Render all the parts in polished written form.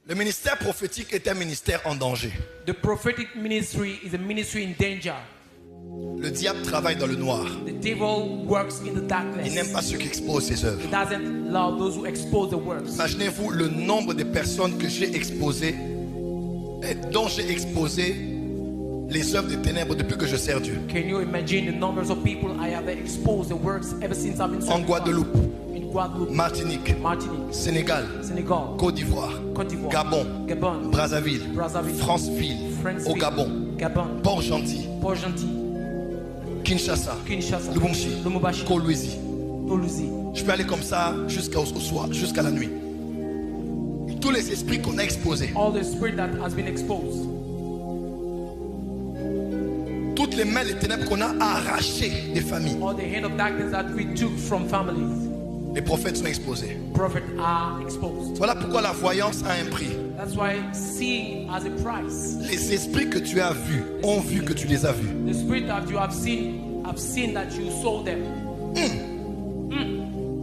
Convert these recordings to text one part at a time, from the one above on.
Le ministère prophétique est un ministère en danger. The prophetic ministry is a ministry in danger. Le diable travaille dans le noir. The devil works in the darkness. Il n'aime pas ceux qui exposent ses œuvres. He doesn't love those who expose the works. Imaginez-vous le nombre de personnes que j'ai exposées, dont j'ai exposé les œuvres des ténèbres depuis que je sers Dieu. Can you imagine the numbers of people I have exposed the works ever since I've been En serving Guadeloupe, God? In Guadeloupe, Martinique, Martinique, Sénégal, Senegal, Côte d'Ivoire, Côte d'Ivoire, Gabon, Gabon, Brazzaville, Brazzaville, Franceville, Franceville, au Gabon, Gabon, Port-Gentil, Port-Gentil, Kinshasa, Kinshasa, Lubumbashi, Lubumbashi, Kolwezi. Toulouse. Je peux aller comme ça jusqu'au soir, jusqu'à la nuit. Tous les esprits qu'on a exposés, All the spirit that has been exposed, toutes les mains, les ténèbres qu'on a arrachées des familles, all the hand of darkness that we took from families, les prophètes sont exposés. prophets are exposed. Voilà pourquoi la voyance a un prix. That's why seeing has a price. Les esprits que tu as vus ont vu que tu les as vus. The spirit that you have seen that you saw them.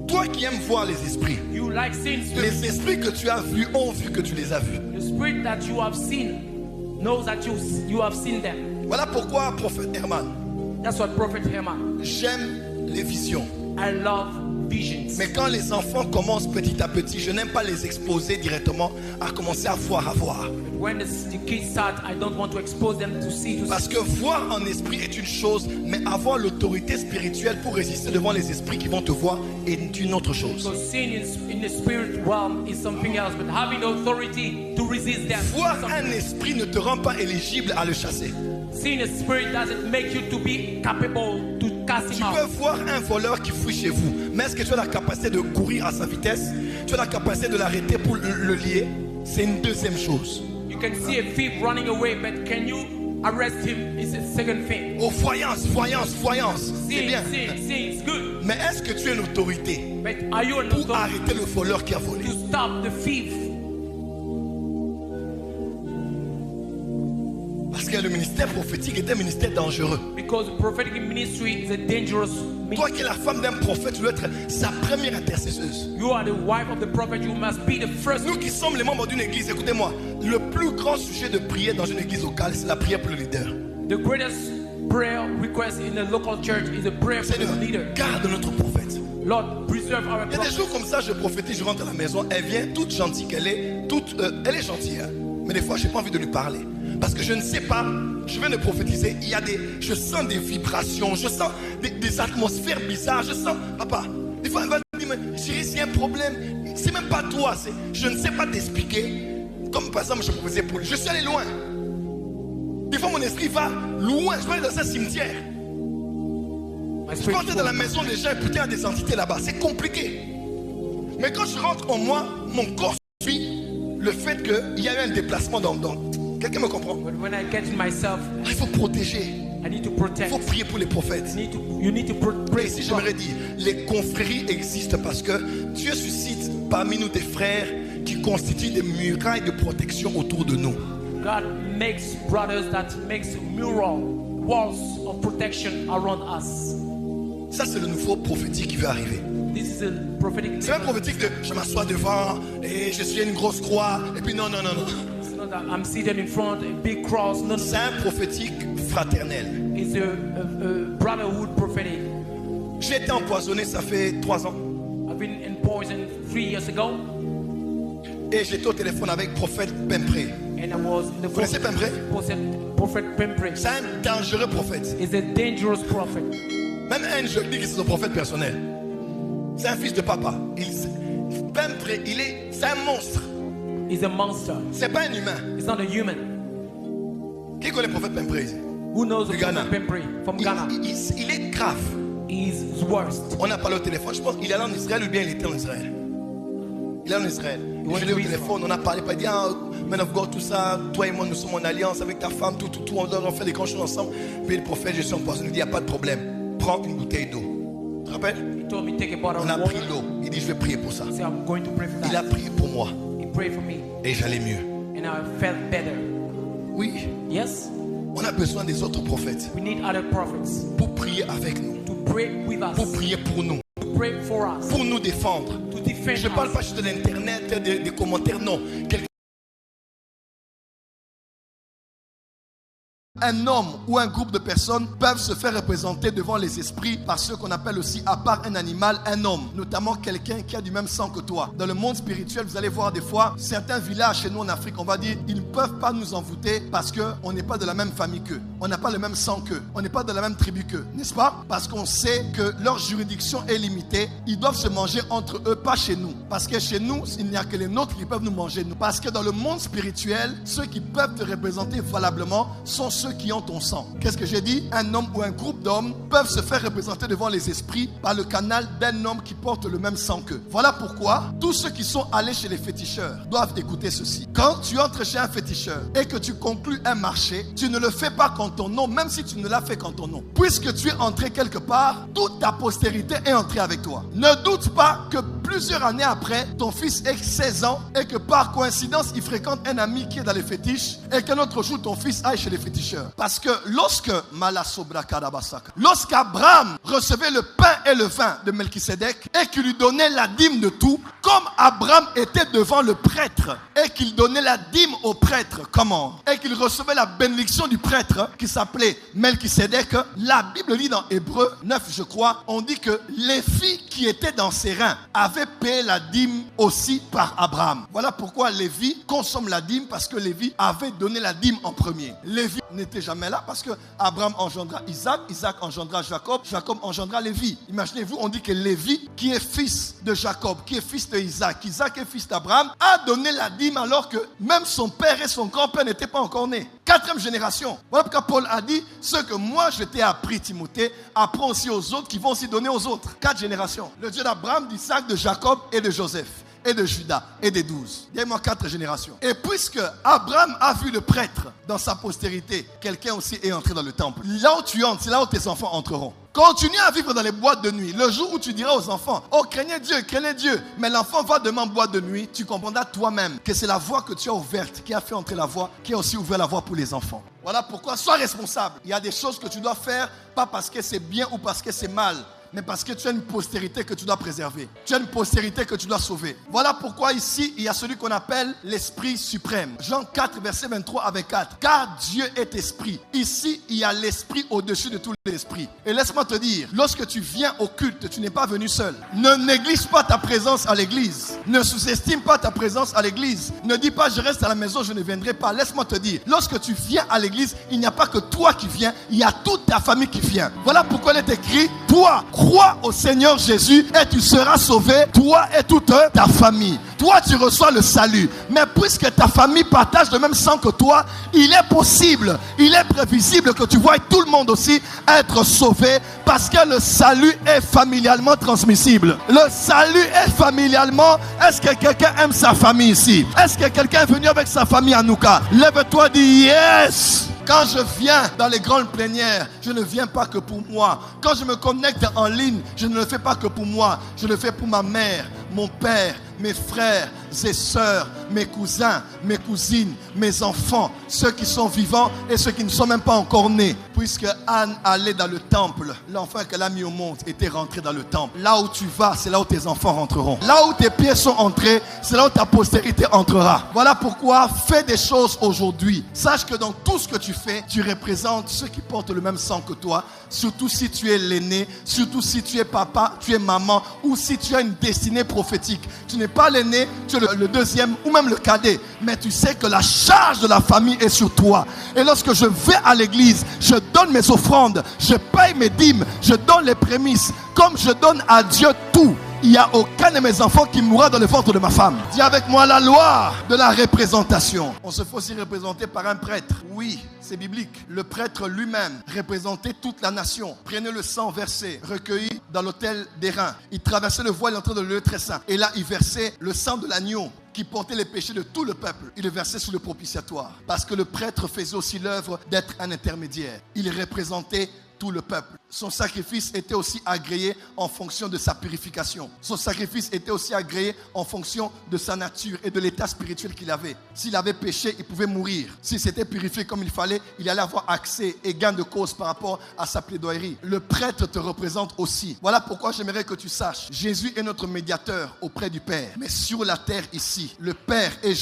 Toi qui aimes voir les esprits, You like seeing spirits. les esprits que tu as vus ont vu que tu les as vus. The spirit that you have seen knows that you have seen them. Voilà pourquoi, prophète Herman, That's what Prophet Herman. j'aime les visions. I love visions. Mais quand les enfants commencent petit à petit, je n'aime pas les exposer directement à commencer à voir. When the kids start, I don't want to expose them to see. Parce que voir en esprit est une chose, mais avoir l'autorité spirituelle pour résister devant les esprits qui vont te voir est une autre chose. So seeing in the spirit realm is something else, but having the authority to resist them. Voir is something un esprit ne te rend pas éligible à le chasser. Seeing a spirit doesn't make you to be capable to cast Tu him peux out. voir un voleur qui fuit chez vous, mais est-ce que tu as la capacité de courir à sa vitesse? Tu as la capacité de l'arrêter pour le lier? C'est une deuxième chose. You can see a thief running away, but can you arrest him? It's a second thing. Oh, voyance, c'est bien. Seeing is good, Mais est-ce que tu as une autorité but are you an pour authority arrêter le voleur qui a volé? to stop the thief? Parce que le ministère prophétique est un ministère dangereux. Because the prophetic ministry is a dangerous Toi ministry. qui es la femme d'un prophète, tu dois être sa première intercesseuse. You are the wife of the prophet. You must be the first. Nous qui sommes les membres d'une église, écoutez-moi, le plus grand sujet de prière dans une église locale, c'est la prière pour le leader. The greatest prayer request in the local church is a prayer for Seigneur, the leader. garde notre prophète. Lord, preserve our Il y a des prophet. jours comme ça, je prophétise, je rentre à la maison, elle vient toute gentille qu'elle est, elle est gentille, hein. Mais des fois, j'ai pas envie de lui parler. Parce que je ne sais pas, je viens de prophétiser, je sens des vibrations, je sens des atmosphères bizarres, je sens, papa, des fois elle va me dire, mais chérie, s'il y a un problème, c'est même pas toi, je ne sais pas t'expliquer. Comme par exemple, je prophétisais pour lui, je suis allé loin. Des fois, mon esprit va loin, je vais aller dans un cimetière. My Je peux entrer spirit dans la maison des gens et putain, il y a des entités là-bas, c'est compliqué. Mais quand je rentre en moi, mon corps suit le fait qu'il y a eu un déplacement dans. Quelqu'un me comprend? But when I get in myself, Il faut protéger. I need to Il protect. faut prier pour les prophètes. You need to Et pray. ici, j'aimerais dire, les confréries existent parce que Dieu suscite parmi nous des frères qui constituent des murailles de protection autour de nous. God makes brothers that makes mural walls of protection around us. Ça, c'est le nouveau prophétique qui va arriver. This is a prophetic. C'est un prophétique de je m'assois devant et je suis une grosse croix. Et puis non. It's not that I'm seated in front, a big cross. No, C'est un prophétique fraternel. it's a brotherhood prophetic. J'ai été empoisonné, ça fait 3 ans. I've been in poison 3 years ago, Et j'étais au téléphone avec prophète Pempré. and I was in the Vous connaissez Pempré? Prophet Pempre. C'est un dangereux prophète. Is a dangerous prophet. Même un, je dis que c'est son prophète personnel. C'est un fils de papa. Pempré, c'est un monstre. He's a monster. C'est pas un humain. It's not a human. Qui connaît le prophèt Pempré ici? Who knows the Du Ghana. prophet Pempre from Ghana? Il est grave. He's worst. On a parlé au téléphone. Je pense qu'il est allé en Israël ou bien il était en Israël. Il est en Israël. Je l'ai au téléphone, on a parlé, pas dit, ah, man of God, tout ça, toi et moi, nous sommes en alliance avec ta femme, tout, on fait des grandes choses ensemble. Puis le prophète, je suis empoisonné, il dit, il n'y a pas de problème. Prends une bouteille d'eau. Tu te rappelles? He told me take a bottle On of a pris water. l'eau. Il dit, je vais prier pour ça. Say I'm going to pray for Il a that. prié pour moi He prayed for me, et j'allais mieux. and I felt better. Oui, Yes, on a besoin des autres prophètes we need other prophets pour prier avec nous, to pray with us, pour prier pour nous, to pray for us, pour nous défendre. to defend Je ne parle us. pas juste de l'internet, des commentaires, non. Quelqu'un un homme ou un groupe de personnes peuvent se faire représenter devant les esprits par ce qu'on appelle aussi, à part un animal, un homme, notamment quelqu'un qui a du même sang que toi. Dans le monde spirituel, vous allez voir des fois, certains villages chez nous en Afrique, on va dire, ils ne peuvent pas nous envoûter parce qu'on n'est pas de la même famille qu'eux, on n'a pas le même sang qu'eux, on n'est pas de la même tribu qu'eux, n'est-ce pas? Parce qu'on sait que leur juridiction est limitée, ils doivent se manger entre eux, pas chez nous. Parce que chez nous, il n'y a que les nôtres qui peuvent nous manger, nous. Parce que dans le monde spirituel, ceux qui peuvent te représenter valablement sont ceux qui ont ton sang. Qu'est-ce que j'ai dit? Un homme ou un groupe d'hommes peuvent se faire représenter devant les esprits par le canal d'un homme qui porte le même sang qu'eux. Voilà pourquoi tous ceux qui sont allés chez les féticheurs doivent écouter ceci. Quand tu entres chez un féticheur et que tu conclus un marché, tu ne le fais pas qu'en ton nom, même si tu ne l'as fait qu'en ton nom. Puisque tu es entré quelque part, toute ta postérité est entrée avec toi. Ne doute pas que plusieurs années après, ton fils ait 16 ans et que par coïncidence, il fréquente un ami qui est dans les fétiches et qu'un autre jour, ton fils aille chez les féticheurs. Parce que lorsqu'Abraham recevait le pain et le vin de Melchisédek et qu'il lui donnait la dîme de tout, comme Abraham était devant le prêtre et qu'il donnait la dîme au prêtre, comment? Et qu'il recevait la bénédiction du prêtre qui s'appelait Melchisédek, la Bible dit dans Hébreux 9, je crois, on dit que les filles qui étaient dans ses reins avaient payé la dîme aussi par Abraham. Voilà pourquoi Lévi consomme la dîme, parce que Lévi avait donné la dîme en premier. Lévi n'était jamais là parce que Abraham engendra Isaac, Isaac engendra Jacob, Jacob engendra Lévi. Imaginez-vous, on dit que Lévi, qui est fils de Jacob, qui est fils de Isaac, Isaac est fils d'Abraham, a donné la dîme alors que même son père et son grand-père n'étaient pas encore nés. 4e génération. Voilà pourquoi Paul a dit, ce que moi je t'ai appris, Timothée, apprends aussi aux autres qui vont aussi donner aux autres. 4 générations. Le Dieu d'Abraham, d'Isaac, de Jacob et de Joseph, et de Judas, et des 12. Dis-moi 4 générations. Et puisque Abraham a vu le prêtre dans sa postérité, quelqu'un aussi est entré dans le temple. Là où tu entres, c'est là où tes enfants entreront. Continue à vivre dans les boîtes de nuit. Le jour où tu diras aux enfants, oh, craignez Dieu, mais l'enfant va demain en boîte de nuit, tu comprendras toi-même que c'est la voie que tu as ouverte qui a fait entrer la voie, qui a aussi ouvert la voie pour les enfants. Voilà pourquoi, sois responsable. Il y a des choses que tu dois faire, pas parce que c'est bien ou parce que c'est mal, mais parce que tu as une postérité que tu dois préserver. Tu as une postérité que tu dois sauver. Voilà pourquoi ici, il y a celui qu'on appelle l'Esprit suprême. Jean 4, verset 23 à 24. Car Dieu est esprit. Ici, il y a l'Esprit au-dessus de tous les esprits. Et laisse-moi te dire, lorsque tu viens au culte, tu n'es pas venu seul. Ne néglige pas ta présence à l'église. Ne sous-estime pas ta présence à l'église. Ne dis pas, je reste à la maison, je ne viendrai pas. Laisse-moi te dire, lorsque tu viens à l'église, il n'y a pas que toi qui viens, il y a toute ta famille qui vient. Voilà pourquoi il est écrit, toi, crois au Seigneur Jésus et tu seras sauvé, toi et toute ta famille. Toi, tu reçois le salut. Mais puisque ta famille partage le même sang que toi, il est possible, il est prévisible que tu vois tout le monde aussi être sauvé, parce que le salut est familialement transmissible. Le salut est familialement. Est-ce que quelqu'un aime sa famille ici? Est-ce que quelqu'un est venu avec sa famille à Nouka? Lève-toi, dis yes. Quand je viens dans les grandes plénières, je ne viens pas que pour moi. Quand je me connecte en ligne, je ne le fais pas que pour moi. Je le fais pour ma mère, mon père, mes frères et sœurs, mes cousins, mes cousines, mes enfants, ceux qui sont vivants et ceux qui ne sont même pas encore nés. Puisque Anne allait dans le temple, l'enfant qu'elle a mis au monde était rentré dans le temple. Là où tu vas, c'est là où tes enfants rentreront. Là où tes pieds sont entrés, c'est là où ta postérité entrera. Voilà pourquoi fais des choses aujourd'hui. Sache que dans tout ce que tu fais, tu représentes ceux qui portent le même sang que toi. Surtout si tu es l'aîné, surtout si tu es papa, tu es maman, ou si tu as une destinée prophétique. Tu n'es pas l'aîné, tu es le deuxième ou même le cadet. Mais tu sais que la charge de la famille est sur toi. Et lorsque je vais à l'église, je donne mes offrandes, je paye mes dîmes, je donne les prémices. Comme je donne à Dieu tout, il n'y a aucun de mes enfants qui mourra dans le ventre de ma femme. Dis avec moi la loi de la représentation. On se fait aussi représenter par un prêtre. Oui, c'est biblique. Le prêtre lui-même représentait toute la nation. Prenait le sang versé, recueilli dans l'autel d'airain. Il traversait le voile, il entrait dans le lieu très saint. Et là, il versait le sang de l'agneau qui portait les péchés de tout le peuple. Il le versait sous le propitiatoire. Parce que le prêtre faisait aussi l'œuvre d'être un intermédiaire. Il représentait tout le peuple. Son sacrifice était aussi agréé en fonction de sa purification. Son sacrifice était aussi agréé en fonction de sa nature et de l'état spirituel qu'il avait. S'il avait péché, il pouvait mourir. S'il s'était purifié comme il fallait, il allait avoir accès et gain de cause par rapport à sa plaidoirie. Le prêtre te représente aussi. Voilà pourquoi j'aimerais que tu saches. Jésus est notre médiateur auprès du Père. Mais sur la terre ici, le Père est Jésus.